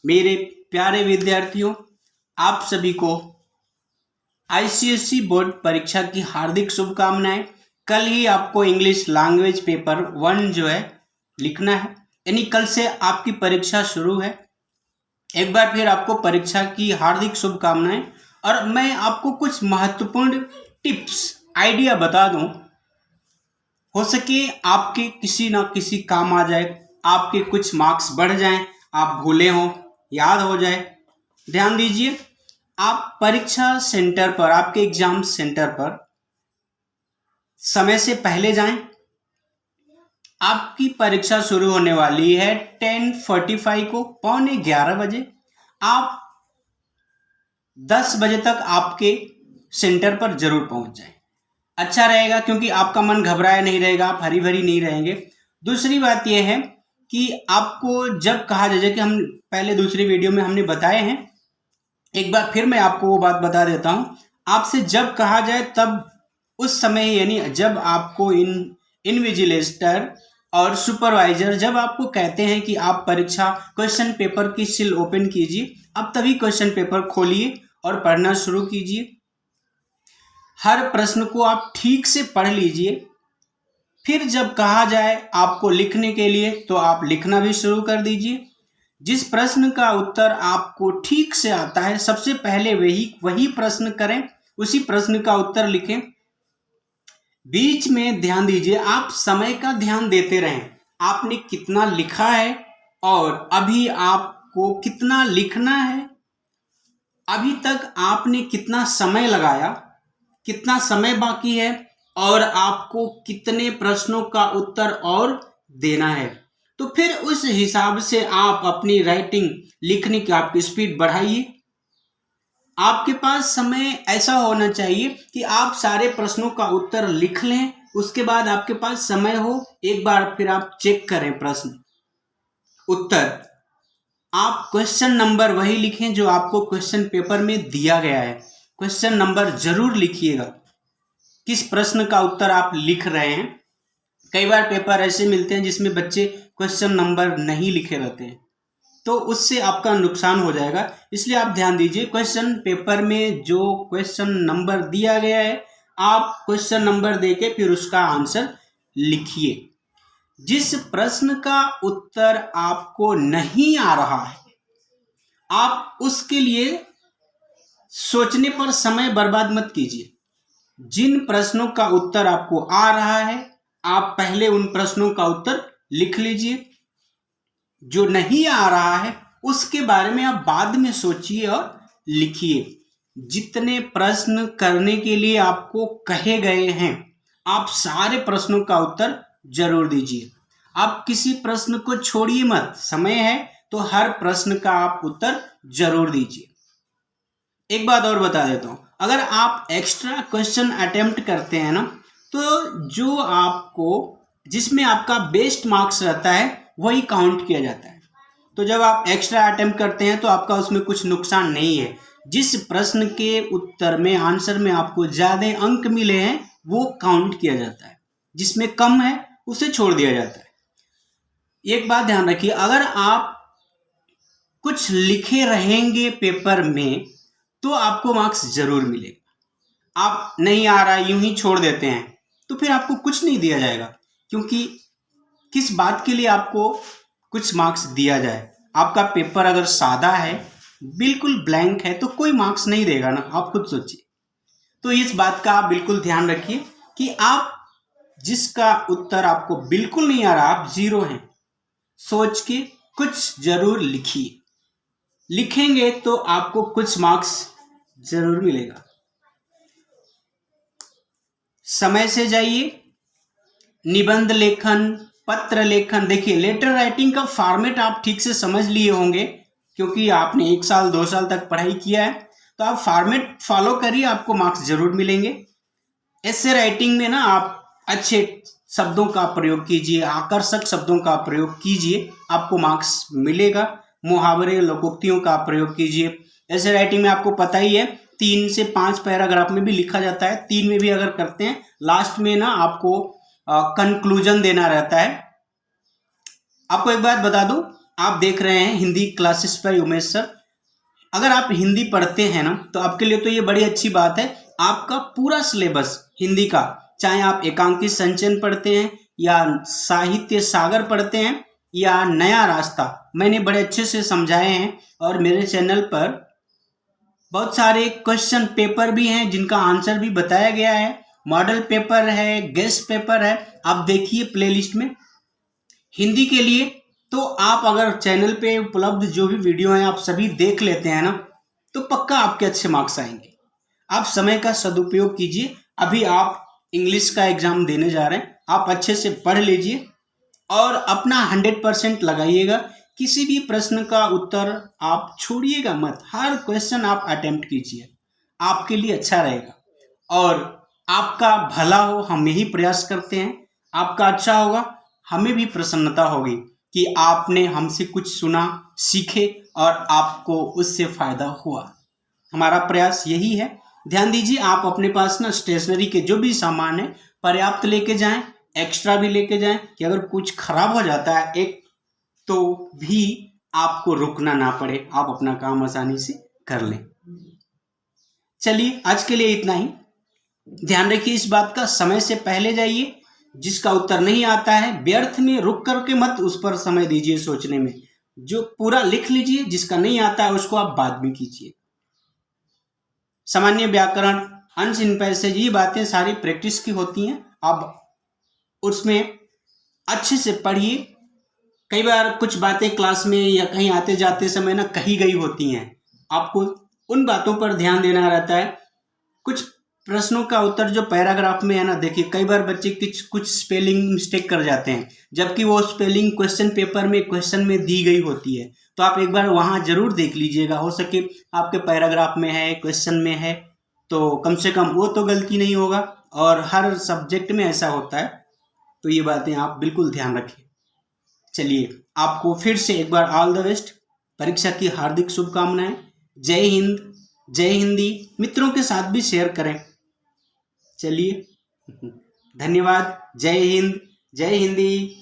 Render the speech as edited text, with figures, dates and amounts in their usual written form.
मेरे प्यारे विद्यार्थियों, आप सभी को आईसीएसई बोर्ड परीक्षा की हार्दिक शुभकामनाएं। कल ही आपको इंग्लिश लैंग्वेज पेपर 1 जो है लिखना है, यानी कल से आपकी परीक्षा शुरू है। एक बार फिर आपको परीक्षा की हार्दिक शुभकामनाएं। और मैं आपको कुछ महत्वपूर्ण टिप्स आइडिया बता दूं, हो सके आपके किसी ना किसी काम आ जाए, आपके कुछ मार्क्स बढ़ जाएं, आप भूले हो याद हो जाए। ध्यान दीजिए, आप परीक्षा सेंटर पर, आपके एग्जाम सेंटर पर समय से पहले जाएं। आपकी परीक्षा शुरू होने वाली है 10:45 को, 11:15 बजे। आप 10 बजे तक आपके सेंटर पर जरूर पहुंच जाएं। अच्छा रहेगा, क्योंकि आपका मन घबराया नहीं रहेगा, आप हरी भरी नहीं रहेंगे। दूसरी बात यह है कि आपको जब कहा जाए, कि हम पहले दूसरी वीडियो में हमने बताए हैं, एक बार फिर मैं आपको वो बात बता देता हूं। आपसे जब कहा जाए तब उस समय, यानी जब आपको इनविजिलेटर और सुपरवाइजर जब आपको कहते हैं कि आप परीक्षा क्वेश्चन पेपर की सील ओपन कीजिए, अब तभी क्वेश्चन पेपर खोलिए और पढ़ना शुरू कीजिए। हर प्रश्न को आप ठीक से पढ़ लीजिए। फिर जब कहा जाए आपको लिखने के लिए, तो आप लिखना भी शुरू कर दीजिए। जिस प्रश्न का उत्तर आपको ठीक से आता है, सबसे पहले वही प्रश्न करें, उसी प्रश्न का उत्तर लिखें। बीच में ध्यान दीजिए, आप समय का ध्यान देते रहें। आपने कितना लिखा है और अभी आपको कितना लिखना है, अभी तक आपने कितना समय लगाया, कितना समय बाकी है, और आपको कितने प्रश्नों का उत्तर और देना है। तो फिर उस हिसाब से आप अपनी राइटिंग, लिखने की आपकी स्पीड बढ़ाइए। आपके पास समय ऐसा होना चाहिए कि आप सारे प्रश्नों का उत्तर लिख लें, उसके बाद आपके पास समय हो, एक बार फिर आप चेक करें प्रश्न उत्तर। आप क्वेश्चन नंबर वही लिखें जो आपको क्वेश्चन पेपर में दिया गया है। क्वेश्चन नंबर जरूर लिखिएगा, किस प्रश्न का उत्तर आप लिख रहे हैं। कई बार पेपर ऐसे मिलते हैं जिसमें बच्चे क्वेश्चन नंबर नहीं लिखे रहते हैं, तो उससे आपका नुकसान हो जाएगा। इसलिए आप ध्यान दीजिए, क्वेश्चन पेपर में जो क्वेश्चन नंबर दिया गया है, आप क्वेश्चन नंबर देके फिर उसका आंसर लिखिए। जिस प्रश्न का उत्तर आपको नहीं आ रहा है, आप उसके लिए सोचने पर समय बर्बाद मत कीजिए। जिन प्रश्नों का उत्तर आपको आ रहा है, आप पहले उन प्रश्नों का उत्तर लिख लीजिए। जो नहीं आ रहा है उसके बारे में आप बाद में सोचिए और लिखिए। जितने प्रश्न करने के लिए आपको कहे गए हैं, आप सारे प्रश्नों का उत्तर जरूर दीजिए। आप किसी प्रश्न को छोड़िए मत, समय है तो हर प्रश्न का आप उत्तर जरूर दीजिए। एक बात और बता देता हूं, अगर आप एक्स्ट्रा क्वेश्चन अटेम्प्ट करते हैं ना, तो जो आपको, जिसमें आपका बेस्ट मार्क्स रहता है, वही काउंट किया जाता है। तो जब आप एक्स्ट्रा अटेम्प्ट करते हैं तो आपका उसमें कुछ नुकसान नहीं है। जिस प्रश्न के उत्तर में, आंसर में आपको ज्यादा अंक मिले हैं, वो काउंट किया जाता है। जिसमें कम है उसे छोड़ दिया जाता है। एक बात ध्यान रखिए, अगर आप कुछ लिखे रहेंगे पेपर में तो आपको मार्क्स जरूर मिलेगा। आप नहीं आ रहा यूं ही छोड़ देते हैं तो फिर आपको कुछ नहीं दिया जाएगा, क्योंकि किस बात के लिए आपको कुछ मार्क्स दिया जाए। आपका पेपर अगर सादा है, बिल्कुल ब्लैंक है, तो कोई मार्क्स नहीं देगा ना, आप खुद सोचिए। तो इस बात का आप बिल्कुल ध्यान रखिए कि आप जिसका उत्तर आपको बिल्कुल नहीं आ रहा, आप 0 हैं, सोच के कुछ जरूर लिखिए। लिखेंगे तो आपको कुछ मार्क्स जरूर मिलेगा। समय से जाइए। निबंध लेखन, पत्र लेखन, देखिए लेटर राइटिंग का फॉर्मेट आप ठीक से समझ लिए होंगे, क्योंकि आपने 1 साल 2 साल तक पढ़ाई किया है, तो आप फॉर्मेट फॉलो करिए, आपको मार्क्स जरूर मिलेंगे। ऐसे राइटिंग में ना आप अच्छे शब्दों का प्रयोग कीजिए, आकर्षक शब्दों का प्रयोग कीजिए, आपको मार्क्स मिलेगा। मुहावरे, लोकोक्तियों का प्रयोग कीजिए। ऐसे राइटिंग में आपको पता ही है, 3 से 5 पैराग्राफ में भी लिखा जाता है, 3 में भी अगर करते हैं, लास्ट में ना आपको कंक्लूजन देना रहता है। आपको एक बात बता दूं, आप देख रहे हैं हिंदी क्लासेस पर उमेश सर। अगर आप हिंदी पढ़ते हैं ना तो आपके लिए तो ये बड़ी अच्छी बात है। आपका पूरा सिलेबस हिंदी का, चाहे आप एकांकी संचयन पढ़ते हैं या साहित्य सागर पढ़ते हैं या नया रास्ता, मैंने बड़े अच्छे से समझाए हैं। और मेरे चैनल पर बहुत सारे क्वेश्चन पेपर भी हैं जिनका आंसर भी बताया गया है। मॉडल पेपर है, गेस्ट पेपर है, आप देखिए प्लेलिस्ट में हिंदी के लिए। तो आप अगर चैनल पे उपलब्ध जो भी वीडियो हैं आप सभी देख लेते हैं ना तो पक्का आपके अच्छे मार्क्स आएंगे। आप समय का सदुपयोग कीजिए। अभी आप इंग्लिश का एग्जाम देने जा रहे हैं, आप अच्छे से पढ़ लीजिए और अपना 100% लगाइएगा। किसी भी प्रश्न का उत्तर आप छोड़िएगा मत, हर क्वेश्चन आप अटेम्प्ट कीजिए, आपके लिए अच्छा रहेगा और आपका भला हो, हम यही प्रयास करते हैं। आपका अच्छा होगा, हमें भी प्रसन्नता होगी कि आपने हमसे कुछ सुना, सीखे और आपको उससे फायदा हुआ। हमारा प्रयास यही है। ध्यान दीजिए, आप अपने पास ना स्टेशनरी के जो भी सामान है पर्याप्त लेके जाएं, एक्स्ट्रा भी लेके जाएं कि अगर कुछ खराब हो जाता है एक तो भी आपको रुकना ना पड़े, आप अपना काम आसानी से कर लें। चलिए आज के लिए इतना ही। ध्यान रखिए इस बात का, समय से पहले जाइए। जिसका उत्तर नहीं आता है व्यर्थ में रुक करके मत उस पर समय दीजिए सोचने में, जो पूरा लिख लीजिए। जिसका नहीं आता है उसको आप बाद में कीजिए। सामान्य व्याकरण, अंश इन पैसेज, ये बातें सारी प्रैक्टिस की होती हैं। आप उसमें अच्छे से पढ़िए। कई बार कुछ बातें क्लास में या कहीं आते जाते समय ना कही गई होती हैं, आपको उन बातों पर ध्यान देना रहता है। कुछ प्रश्नों का उत्तर जो पैराग्राफ में है ना, देखिए कई बार बच्चे कुछ स्पेलिंग मिस्टेक कर जाते हैं, जबकि वो स्पेलिंग क्वेश्चन पेपर में क्वेश्चन में दी गई होती है। तो आप एक बार वहां जरूर देख लीजिएगा, हो सके आपके पैराग्राफ में है, क्वेश्चन में है, तो कम से कम वो तो गलती नहीं होगा। और हर सब्जेक्ट में ऐसा होता है, तो ये बातें आप बिल्कुल ध्यान रखें। चलिए आपको फिर से एक बार ऑल द बेस्ट, परीक्षा की हार्दिक शुभकामनाएं। जय हिंद, जय हिंदी। मित्रों के साथ भी शेयर करें। चलिए धन्यवाद। जय हिंद, जय हिंदी।